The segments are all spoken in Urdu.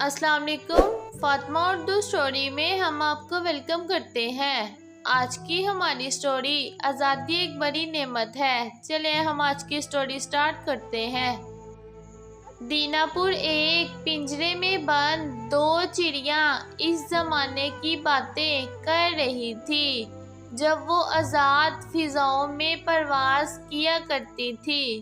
السلام علیکم، فاطمہ اردو سٹوری میں ہم آپ کو ویلکم کرتے ہیں۔ آج کی ہماری سٹوری آزادی ایک بڑی نعمت ہے۔ چلیں ہم آج کی سٹوری سٹارٹ کرتے ہیں۔ دینا پور ایک پنجرے میں بند دو چڑیاں اس زمانے کی باتیں کر رہی تھی جب وہ آزاد فضاؤں میں پرواز کیا کرتی تھی۔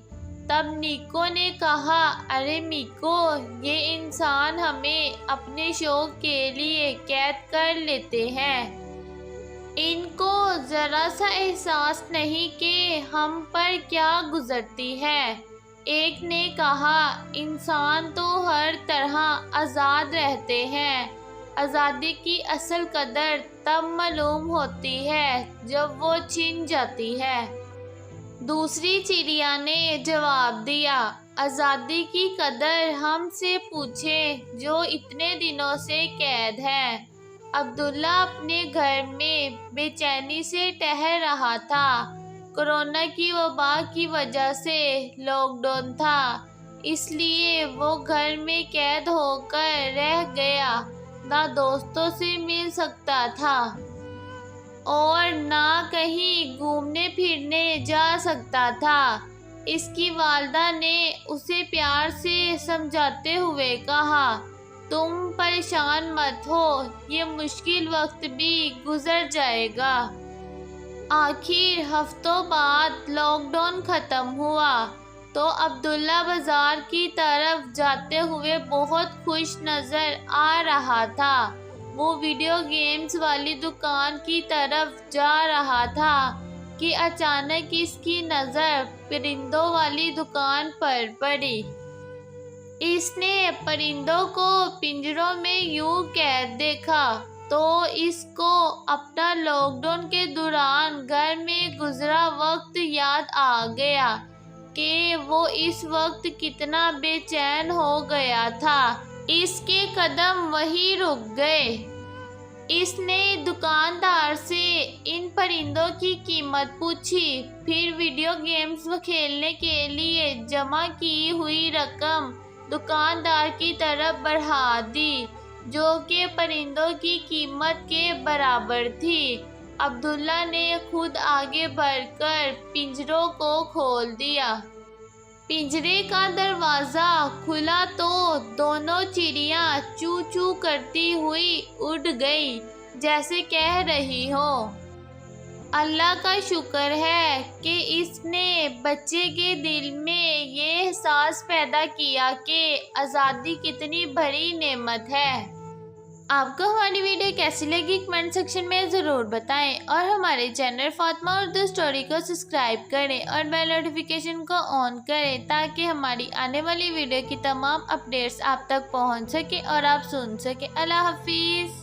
تب نیکو نے کہا، ارے میکو، یہ انسان ہمیں اپنے شوق کے لیے قید کر لیتے ہیں۔ ان کو ذرا سا احساس نہیں کہ ہم پر کیا گزرتی ہے۔ ایک نے کہا، انسان تو ہر طرح آزاد رہتے ہیں۔ آزادی کی اصل قدر تب معلوم ہوتی ہے جب وہ چھن جاتی ہے۔ دوسری چڑیا نے جواب دیا، آزادی کی قدر ہم سے پوچھیں جو اتنے دنوں سے قید ہے۔ عبداللہ اپنے گھر میں بے چینی سے ٹہل رہا تھا۔ کورونا کی وبا کی وجہ سے لاک ڈاؤن تھا، اس لیے وہ گھر میں قید ہو کر رہ گیا، نہ دوستوں سے مل سکتا تھا اور نہ کہیں گھومنے پھرنے جا سکتا تھا۔ اس کی والدہ نے اسے پیار سے سمجھاتے ہوئے کہا، تم پریشان مت ہو، یہ مشکل وقت بھی گزر جائے گا۔ آخر ہفتوں بعد لاک ڈاؤن ختم ہوا تو عبداللہ بازار کی طرف جاتے ہوئے بہت خوش نظر آ رہا تھا۔ وہ ویڈیو گیمز والی دکان کی طرف جا رہا تھا کہ اچانک اس کی نظر پرندوں والی دکان پر پڑی۔ اس نے پرندوں کو پنجروں میں یوں قید دیکھا تو اس کو اپنا لاک ڈاؤن کے دوران گھر میں گزرا وقت یاد آ گیا کہ وہ اس وقت کتنا بے چین ہو گیا تھا۔ اس کے قدم وہیں رک گئے۔ اس نے دکاندار سے ان پرندوں کی قیمت پوچھی، پھر ویڈیو گیمز کھیلنے کے لیے جمع کی ہوئی رقم دکاندار کی طرف بڑھا دی، جو کہ پرندوں کی قیمت کے برابر تھی۔ عبداللہ نے خود آگے بڑھ کر پنجروں کو کھول دیا۔ پنجرے کا دروازہ کھلا تو دونوں چڑیاں چوں چوں کرتی ہوئی اڑ گئیں، جیسے کہہ رہی ہوں، اللہ کا شکر ہے کہ اس نے بچے کے دل میں یہ احساس پیدا کیا کہ آزادی کتنی بڑی نعمت ہے۔ آپ کو ہماری ویڈیو کیسی لگی کمنٹ سیکشن میں ضرور بتائیں اور ہمارے چینل فاطمہ اردو سٹوری کو سبسکرائب کریں اور بیل نوٹیفیکیشن کو آن کریں تاکہ ہماری آنے والی ویڈیو کی تمام اپڈیٹس آپ تک پہنچ سکے اور آپ سن سکیں۔ اللہ حافظ۔